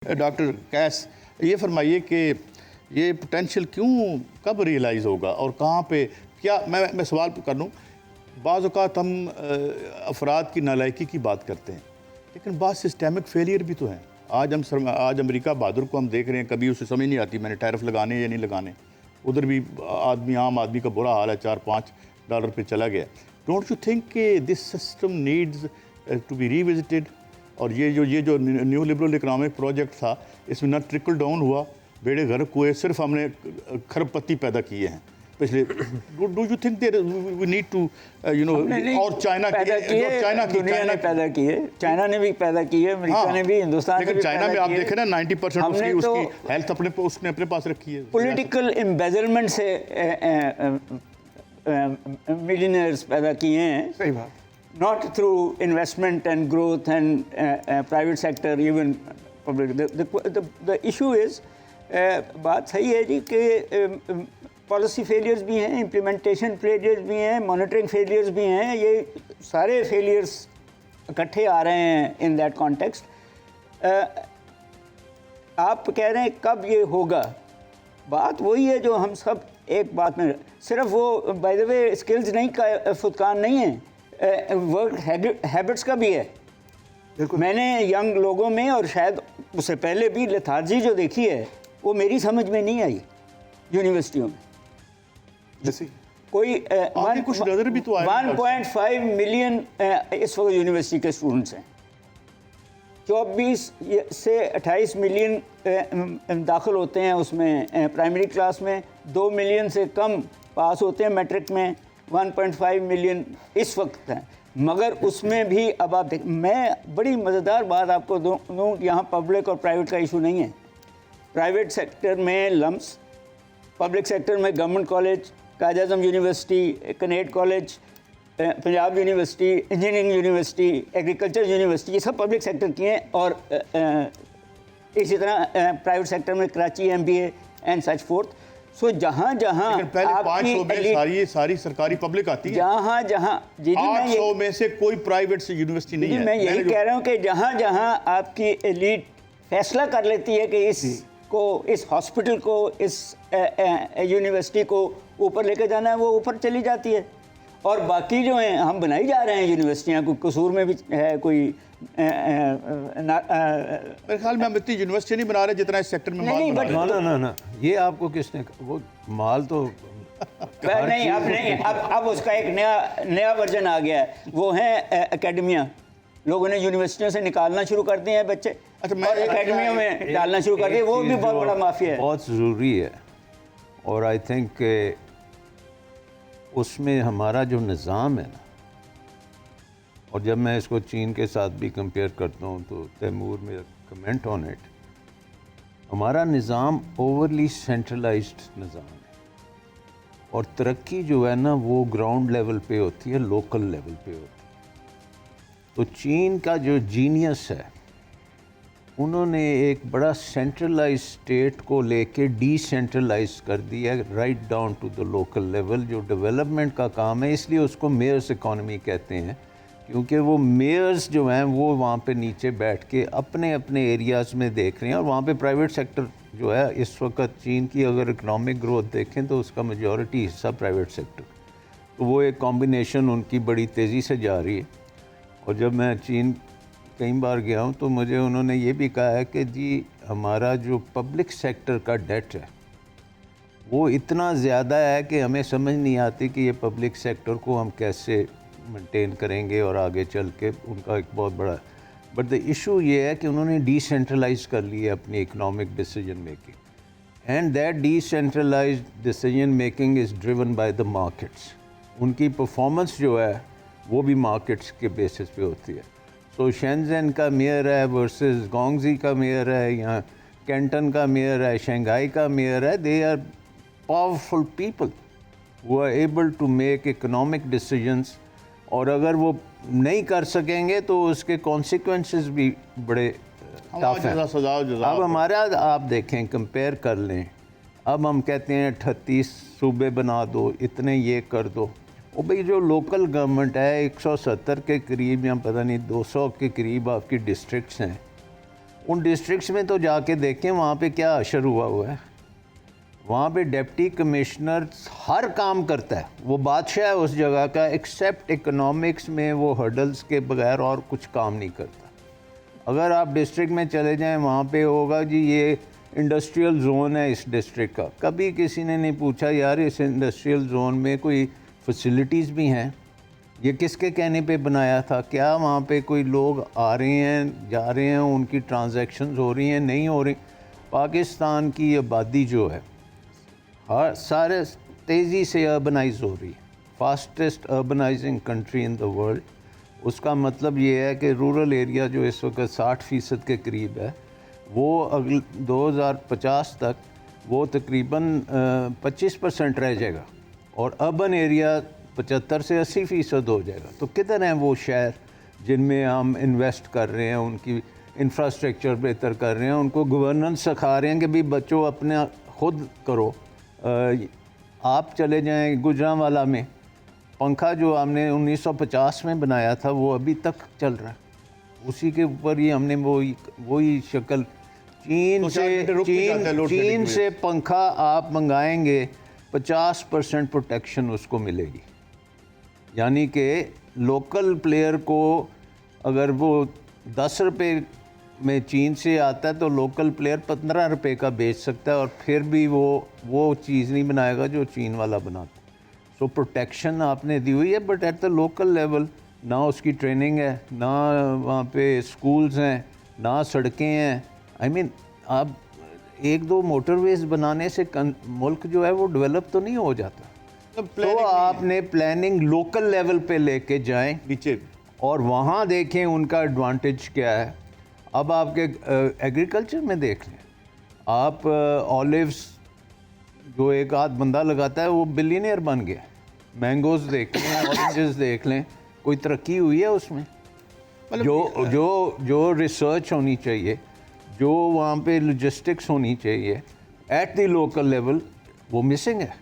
Doctor कैस, ये फरमाइए कि ये पोटेंशियल क्यों कब रियलाइज़ होगा और कहाँ पे, क्या मैं सवाल कर लूँ। बाज़ औक़ात हम अफराद की नालायकी की बात करते हैं, लेकिन बाज़ सिस्टेमिक फेलियर भी तो हैं। आज अमेरिका बहादुर को हम देख रहे हैं, कभी उसे समझ नहीं आती मैंने टैरिफ लगाने या नहीं लगाने। उधर भी आम आदमी का बुरा हाल है, $4-5 पे चला गया। डोंट यू थिंक कि this system needs to be revisited? और ये जो न्यू लिबरल इकोनॉमिक प्रोजेक्ट था, इसमें ना ट्रिकल डाउन हुआ, बेड़े गर्क हुए, सिर्फ हमने खरबपत्ती पैदा किए हैं पिछले। Do you think there we need to और चाइना पैदा किए, चाइना ने भी पैदा किए, अमेरिका ने भी, हिंदुस्तान ने भी। चाइना में आप देखें ना 90% उसकी हेल्थ उसने अपने पास रखी है। पॉलिटिकल एम्बेजलमेंट से मिलियनर्स पैदा किए हैं। सही बात। Not through investment and growth and private sector, even public. The issue is, बात सही है जी कि पॉलिसी फेलियर्स भी हैं, इम्प्लीमेंटेशन फेलियर्स भी हैं, मॉनिटरिंग फेलियर्स भी हैं। ये सारे फेलियर्स इकट्ठे आ रहे हैं इन दैट कॉन्टेक्स्ट। आप कह रहे हैं कब ये होगा, बात वही है जो हम सब एक बात में, सिर्फ वो बाय द वे स्किल्स नहीं का फुदकान नहीं है, वर्क हैबिट्स का भी है। मैंने यंग लोगों में और शायद उससे पहले भी लेथार्जी जो देखी है वो मेरी समझ में नहीं आई यूनिवर्सिटियों में। जैसे कोई कुछ नजर भी तो आया। 1.5 मिलियन इस वक्त यूनिवर्सिटी के स्टूडेंट्स हैं। 24 से 28 मिलियन दाखिल होते हैं उसमें प्राइमरी क्लास में, 2 मिलियन से कम पास होते हैं मैट्रिक में, 1.5 मिलियन इस वक्त है। मगर उसमें भी अब आप देख, मैं बड़ी मज़ेदार बात आपको दूँ, यहाँ पब्लिक और प्राइवेट का इशू नहीं है। प्राइवेट सेक्टर में लम्स, पब्लिक सेक्टर में government college, Quaid-e-Azam university, Kinnaird college, Punjab university, engineering university, agriculture university, ये सब पब्लिक सेक्टर की हैं। और इसी तरह प्राइवेट सेक्टर में Karachi MBA and such forth. So जहाँ जहाँ पहले सारी सरकारी पब्लिक आती है, जहाँ जहाँ 800 में से कोई प्राइवेट से यूनिवर्सिटी नहीं है। मैं यही कह रहा हूँ कि जहाँ जहाँ आपकी एलीट फैसला कर लेती है कि इस हॉस्पिटल को, इस यूनिवर्सिटी को ऊपर लेके जाना है, वो ऊपर चली जाती है। और बाकी जो हैं, हम बनाई जा रहे हैं यूनिवर्सिटियाँ, कोई कसूर में भी है, कोई मेरे ख्याल में हम इतनी यूनिवर्सिटी नहीं बना रहे जितना इस सेक्टर में माल बना रहे हैं। ना ये आपको किसने, वो माल तो नहीं, अब उसका एक नया वर्जन आ गया है। वो है एकेडमियाँ, लोगों ने यूनिवर्सिटियों से निकालना शुरू कर दिए हैं बच्चे, और एकेडमियों में डालना शुरू कर दिए। वो भी बहुत बड़ा माफिया है, बहुत ज़रूरी है। और आई थिंक उसमें हमारा जो निज़ाम है ना, और जब मैं इसको चीन के साथ भी कंपेयर करता हूँ तो तैमूर में कमेंट ऑन इट, हमारा निज़ाम ओवरली सेंट्रलाइज्ड निज़ाम है। और तरक्की जो है ना वो ग्राउंड लेवल पे होती है, लोकल लेवल पे होती है। तो चीन का जो जीनियस है, उन्होंने एक बड़ा सेंट्रलाइज स्टेट को लेके डिसेंट्रलाइज कर दिया right down to the local level. जो डेवलपमेंट का काम है, इसलिए उसको मेयर्स इकॉनमी कहते हैं, क्योंकि वो मेयर्स जो हैं वो वहाँ पे नीचे बैठ के अपने अपने एरियाज़ में देख रहे हैं। और वहाँ पे प्राइवेट सेक्टर जो है, इस वक्त चीन की अगर इकनॉमिक ग्रोथ देखें तो उसका मेजॉरिटी हिस्सा प्राइवेट सेक्टर, तो वो एक कॉम्बिनेशन उनकी बड़ी तेज़ी से जा रही है। और जब मैं चीन कई बार गया हूँ तो मुझे उन्होंने ये भी कहा है कि जी हमारा जो पब्लिक सेक्टर का डेट है वो इतना ज़्यादा है कि हमें समझ नहीं आती कि ये पब्लिक सेक्टर को हम कैसे मेंटेन करेंगे और आगे चल के उनका एक बहुत बड़ा। बट द इशू ये है कि उन्होंने डिसेंट्रलाइज कर लिया अपनी economic decision making, and that decentralised decision making is driven by the markets. उनकी परफॉर्मेंस जो है वो भी मार्केट्स के बेसिस पे होती है। तो शेंजन का मेयर है वर्सेस गोंगजी का मेयर है, या कैंटन का मेयर है, शंघाई का मेयर है। They are powerful people who are able to make economic decisions, और अगर वो नहीं कर सकेंगे तो उसके कॉन्सिक्वेंसेस भी बड़े टफ हैं। अब हमारा आप देखें, कंपेयर कर लें, अब हम कहते हैं 38 सूबे बना दो, इतने ये कर दो। वो भाई जो लोकल गवर्नमेंट है 170 के करीब या पता नहीं 200 के करीब आपकी डिस्ट्रिक्ट्स हैं, उन डिस्ट्रिक्ट्स में तो जाके देखें वहाँ पे क्या अशर हुआ है। वहाँ पे डिप्टी कमिश्नर हर काम करता है, वो बादशाह है उस जगह का, एक्सेप्ट इकोनॉमिक्स में वो हर्डल्स के बगैर और कुछ काम नहीं करता। अगर आप डिस्ट्रिक्ट में चले जाएं वहाँ पे होगा जी ये इंडस्ट्रियल जोन है इस डिस्ट्रिक्ट का, कभी किसी ने नहीं पूछा यार इस इंडस्ट्रियल जोन में कोई फैसिलिटीज़ भी हैं, ये किसके कहने पे बनाया था, क्या वहाँ पे कोई लोग आ रहे हैं जा रहे हैं, उनकी ट्रांजैक्शंस हो रही हैं नहीं हो रही। पाकिस्तान की आबादी जो है हर सारे तेज़ी से अर्बनाइज हो रही है, fastest urbanising country in the world. उसका मतलब ये है कि रूरल एरिया जो इस वक्त 60% के करीब है वो अगले 2050 तक वो तकरीबन 25% रह जाएगा और अर्बन एरिया 75 से 80% हो जाएगा। तो किधर हैं वो शहर जिनमें हम इन्वेस्ट कर रहे हैं, उनकी इंफ्रास्ट्रक्चर बेहतर कर रहे हैं, उनको गवर्नेंस सिखा रहे हैं कि भाई बच्चों अपने खुद करो। आप चले जाएं गुजरांवाला में, पंखा जो हमने 1950 में बनाया था वो अभी तक चल रहा है, उसी के ऊपर ही हमने वही शक्ल चीन से पंखा आप मंगाएंगे 50% प्रोटेक्शन उसको मिलेगी। यानी कि लोकल प्लेयर को अगर वो 10 रुपये में चीन से आता है तो लोकल प्लेयर 15 रुपये का बेच सकता है और फिर भी वो चीज़ नहीं बनाएगा जो चीन वाला बनाता। सो प्रोटेक्शन आपने दी हुई है, but at the local level ना उसकी ट्रेनिंग है, ना वहाँ पे स्कूल्स हैं, ना सड़कें हैं। आई मीन आप 1-2 मोटरवेज बनाने से मुल्क जो है वो डेवलप तो नहीं हो जाता। तो आपने प्लानिंग लोकल लेवल पे लेके जाएं नीचे और वहाँ देखें उनका एडवांटेज क्या है। अब आपके एग्रीकल्चर में देख लें आप, ऑलिव्स जो एक आध बंदा लगाता है वो बिलियनियर बन गया। मैंगोज देख लें, ऑरेंजेस देख लें, कोई तरक्की हुई है उसमें? जो रिसर्च होनी चाहिए, जो वहाँ पे लॉजिस्टिक्स होनी चाहिए एट द लोकल लेवल, वो मिसिंग है।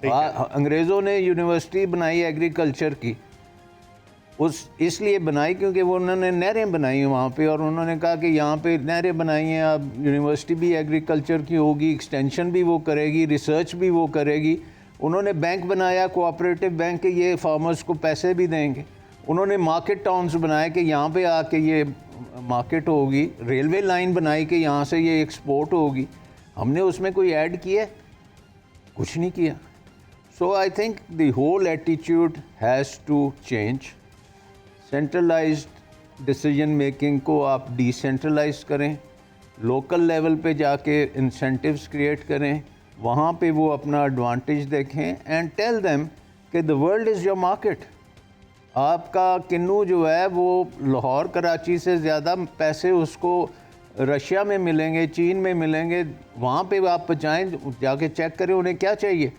अंग्रेज़ों ने यूनिवर्सिटी बनाई एग्रीकल्चर की, इसलिए बनाई क्योंकि वो उन्होंने नहरें बनाई वहाँ पे और उन्होंने कहा कि यहाँ पे नहरें बनाई हैं, अब यूनिवर्सिटी भी एग्रीकल्चर की होगी, एक्सटेंशन भी वो करेगी, रिसर्च भी वो करेगी। उन्होंने बैंक बनाया, कोऑपरेटिव बैंक, के ये फार्मर्स को पैसे भी देंगे। उन्होंने मार्केट टाउन्स बनाए कि यहाँ पे आके ये मार्केट होगी, रेलवे लाइन बनाई कि यहाँ से ये एक्सपोर्ट होगी। हमने उसमें कोई ऐड किया? कुछ नहीं किया। So I think the whole attitude has to change. Centralised decision making को आप डिसेंट्रलाइज करें, लोकल लेवल पे जाके इंसेंटिव्स क्रिएट करें, वहाँ पे वो अपना एडवांटेज देखें एंड टेल देम कि the world is your market. आपका किन्नू जो है वो लाहौर कराची से ज़्यादा पैसे उसको रशिया में मिलेंगे, चीन में मिलेंगे। वहाँ पे आप पहुँचाएँ, जाके चेक करें उन्हें क्या चाहिए।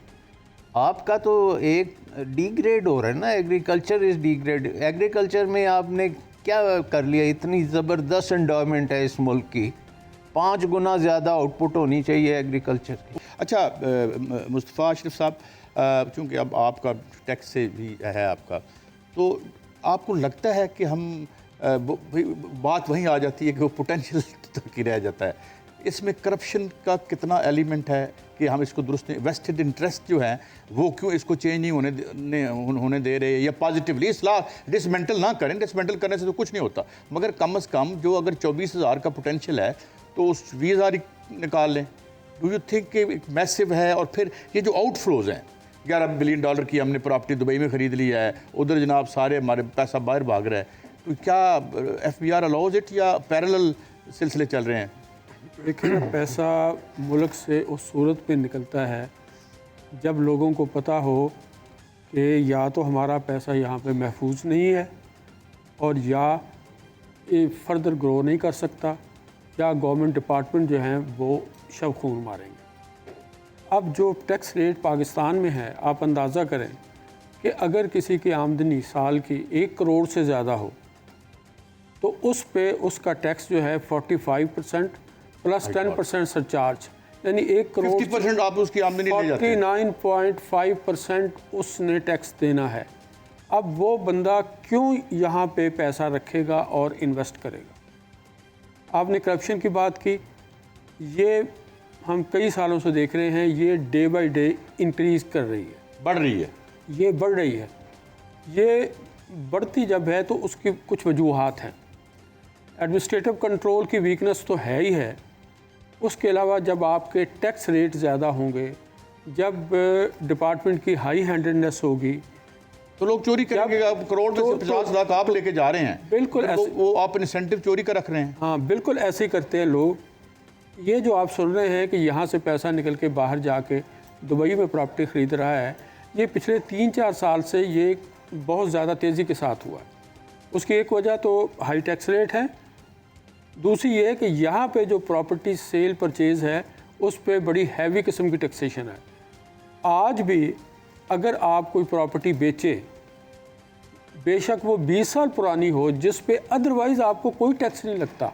आपका तो एक डिग्रेड हो रहा है ना, एग्रीकल्चर इज़ डिग्रेड। एग्रीकल्चर में आपने क्या कर लिया? इतनी ज़बरदस्त एंडोमेंट है इस मुल्क की, 5 गुना ज़्यादा आउटपुट होनी चाहिए एग्रीकल्चर की। अच्छा मुस्तफ़ा अशरफ साहब, चूँकि अब आपका टैक्स से भी है आपका, तो आपको लगता है कि हम बात वहीं आ जाती है कि वो पोटेंशियल तरक्की रह जाता है, इसमें करप्शन का कितना एलिमेंट है कि हम इसको दुरुस्त, वेस्टेड इंटरेस्ट जो है वो क्यों इसको चेंज नहीं होने दे रहे, या पॉजिटिवली इसला डिसमेंटल ना करें। डिसमेंटल करने से तो कुछ नहीं होता, मगर कम से कम जो अगर 24,000 का पोटेंशियल है तो उस 20,000 निकाल लें। डू यू थिंक कि एक मैसिव है? और फिर ये जो आउटफ्लोज हैं, $11 बिलियन की हमने प्रॉपर्टी दुबई में ख़रीद ली है, उधर जनाब सारे हमारे पैसा बाहर भाग रहा है, तो क्या FBR अलाउज इट या पैरेलल सिलसिले चल रहे हैं? देखिए, पैसा मुल्क से उस सूरत पे निकलता है जब लोगों को पता हो कि या तो हमारा पैसा यहाँ पे महफूज नहीं है और या ये फर्दर ग्रो नहीं कर सकता, या गवर्नमेंट डिपार्टमेंट जो हैं वो शव खून मारेंगे। अब जो टैक्स रेट पाकिस्तान में है, आप अंदाज़ा करें कि अगर किसी की आमदनी साल की 1 करोड़ से ज़्यादा हो तो उस पे उसका टैक्स जो है 45% प्लस 10% सरचार्ज, यानी 1 करोड़ 50% आप उसकी आमदनी ले जाते हैं। 49.5% उसने टैक्स देना है। अब वो बंदा क्यों यहाँ पे पैसा रखेगा और इन्वेस्ट करेगा? आपने करप्शन की बात की, ये हम कई सालों से देख रहे हैं, ये डे बाय डे इंक्रीज़ कर रही है, बढ़ रही है। ये बढ़ रही है। ये बढ़ती जब है तो उसकी कुछ वजूहात हैं। एडमिनिस्ट्रेटिव कंट्रोल की वीकनेस तो है ही है, उसके अलावा जब आपके टैक्स रेट ज़्यादा होंगे, जब डिपार्टमेंट की हाई हैंडेडनेस होगी, तो लोग चोरी करेंगे। आप करोड़ में से 50 लाख आप लेके जा रहे हैं, बिल्कुल तो वो आप इंसेंटिव चोरी का रख रहे हैं। हाँ बिल्कुल ऐसे ही करते हैं लोग। ये जो आप सुन रहे हैं कि यहाँ से पैसा निकल के बाहर जाके दुबई में प्रॉपर्टी ख़रीद रहा है, ये पिछले 3-4 साल से ये बहुत ज़्यादा तेज़ी के साथ हुआ है। उसकी एक वजह तो हाई टैक्स रेट है, दूसरी ये कि यहाँ पे जो प्रॉपर्टी सेल परचेज़ है उस पे बड़ी हैवी किस्म की टैक्सेशन है। आज भी अगर आप कोई प्रॉपर्टी बेचे, बेशक वो 20 साल पुरानी हो, जिस पे अदरवाइज़ आपको कोई टैक्स नहीं लगता,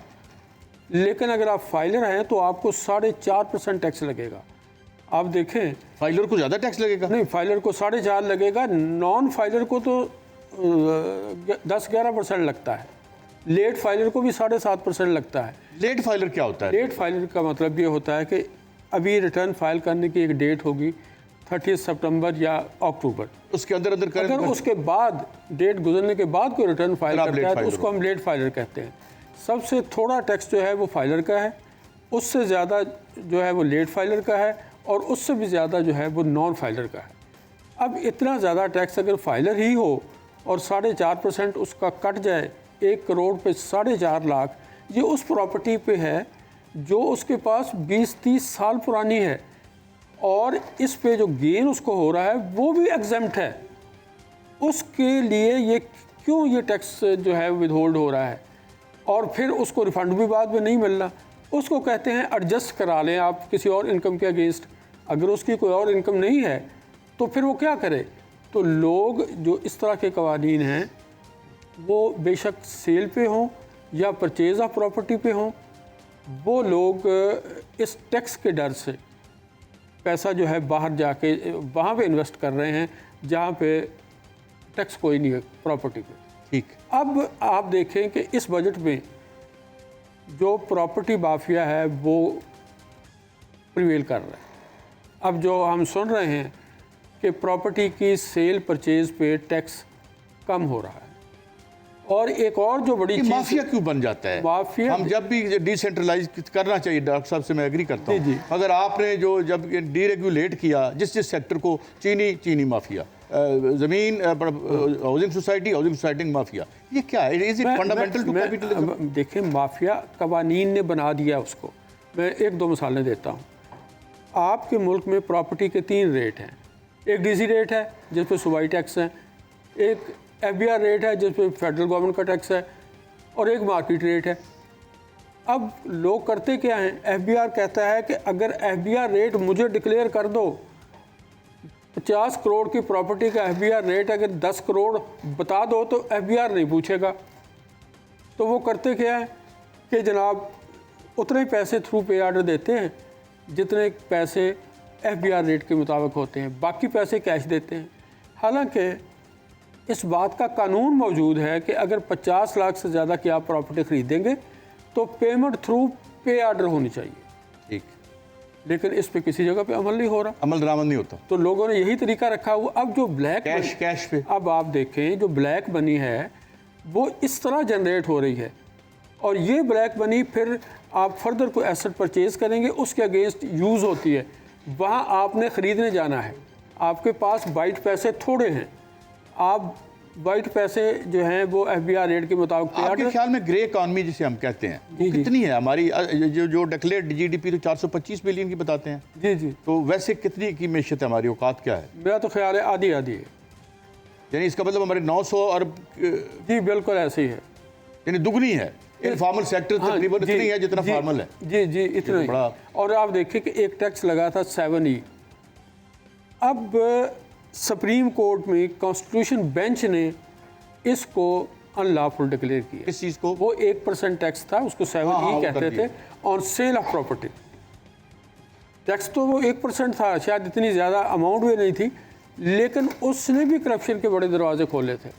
लेकिन अगर आप फाइलर हैं तो आपको 4.5% टैक्स लगेगा। आप देखें, फाइलर को ज़्यादा टैक्स लगेगा? नहीं, फाइलर को 4.5 लगेगा, नॉन फाइलर को तो 10-11% लगता है, लेट फाइलर को भी 7.5% लगता है। लेट फाइलर क्या होता है? लेट फाइलर का मतलब ये होता है कि अभी रिटर्न फाइल करने की एक डेट होगी 30 सितंबर या अक्टूबर, उसके अंदर अंदर करें, अगर उसके बाद डेट गुजरने के बाद कोई रिटर्न फाइल आप करता है तो फाइलर उसको हम लेट फाइलर कहते हैं। सबसे थोड़ा टैक्स जो है वो फाइलर का है, उससे ज़्यादा जो है वो लेट फाइलर का है, और उससे भी ज़्यादा जो है वो नॉन फाइलर का है। अब इतना ज़्यादा टैक्स अगर फाइलर ही हो और 4.5% उसका कट जाए, 1 करोड़ पे 4.5 लाख, ये उस प्रॉपर्टी पे है जो उसके पास 20-30 साल पुरानी है, और इस पे जो गेन उसको हो रहा है वो भी एग्जम्प्ट है। उसके लिए ये क्यों ये टैक्स जो है विदहोल्ड हो रहा है, और फिर उसको रिफंड भी बाद में नहीं मिलना। उसको कहते हैं एडजस्ट करा लें आप किसी और इनकम के अगेंस्ट। अगर उसकी कोई और इनकम नहीं है तो फिर वो क्या करे? तो लोग जो इस तरह के कवानीन हैं वो बेशक सेल पे हों या परचेज़ ऑफ प्रॉपर्टी पे हों, वो लोग इस टैक्स के डर से पैसा जो है बाहर जाके वहाँ पे इन्वेस्ट कर रहे हैं जहाँ पे टैक्स कोई नहीं है प्रॉपर्टी पे। ठीक। अब आप देखें कि इस बजट में जो प्रॉपर्टी माफिया है वो प्रिवेल कर रहा है। अब जो हम सुन रहे हैं कि प्रॉपर्टी की सेल परचेज पे टैक्स कम हो रहा है, और एक और जो बड़ी चीज़, माफिया क्यों बन जाता है? माफिया, हम जब भी डिसेंट्रलाइज करना चाहिए, डॉक्टर साहब से मैं एग्री करता जी, जी। हूँ। अगर आपने जो जब डीरेगुलेट किया जिस सेक्टर को, चीनी माफिया, जमीन हाउसिंग सोसाइटी माफिया, ये क्या है? Is it fundamental to capitalism? देखें, माफिया कवानीन ने बना दिया उसको। मैं 1-2 मिसालें देता हूँ। आपके मुल्क में प्रॉपर्टी के 3 रेट हैं। एक डीसी रेट है जिस पर सूबाई टैक्स है, एक FBR रेट है जिस पर फेडरल गवर्नमेंट का टैक्स है, और एक मार्केट रेट है। अब लोग करते क्या हैं? FBR कहता है कि अगर FBR रेट मुझे डिक्लेयर कर दो, 50 करोड़ की प्रॉपर्टी का FBR रेट अगर 10 करोड़ बता दो तो FBR नहीं पूछेगा। तो वो करते क्या है कि जनाब उतने पैसे थ्रू पे आर्डर देते हैं जितने पैसे FBR रेट के मुताबिक होते हैं, बाकी पैसे कैश देते हैं। हालांकि इस बात का कानून मौजूद है कि अगर 50 लाख से ज़्यादा की आप प्रॉपर्टी ख़रीदेंगे तो पेमेंट थ्रू पे आर्डर होनी चाहिए। ठीक। लेकिन इस पे किसी जगह पे अमल नहीं हो रहा, अमल दरामद नहीं होता, तो लोगों ने यही तरीका रखा हुआ। अब जो ब्लैक कैश पे, अब आप देखें जो ब्लैक मनी है वो इस तरह जनरेट हो रही है, और ये ब्लैक मनी फिर आप फर्दर कोई एसेट परचेज़ करेंगे उसके अगेंस्ट यूज़ होती है। वहाँ आपने ख़रीदने जाना है, आपके पास वाइट पैसे थोड़े हैं, आप वाइट पैसे जो हैं वो FBR रेट के मुताबिक। आपके ख्याल में ग्रे इकॉनमी जिसे हम कहते हैं वो कितनी है हमारी? जो डिक्लेयर्ड GDP तो 425 बिलियन की बताते हैं। जी जी। तो वैसे कितनी की मैशत है हमारी? औकात क्या है? मेरा तो ख्याल है आधी आधी है। यानी इसका मतलब हमारे 900 अरब? जी बिल्कुल ऐसे ही है, यानी दुगनी है। इनफॉर्मल सेक्टर तकरीबन इतनी है जितना फॉर्मल है। जी जी, इतना ही। बड़ा। और आप देखिए कि एक टैक्स लगा था 7E। अब सुप्रीम कोर्ट में कॉन्स्टिट्यूशन बेंच ने इसको अनलॉफुल डिक्लेयर किया। इस चीज़ को? वो 1% टैक्स था, उसको 7E कहते थे, on sale of property. Tax तो वो 1% था, शायद इतनी ज़्यादा अमाउंट भी नहीं थी, लेकिन उसने भी करप्शन के बड़े दरवाजे खोले थे।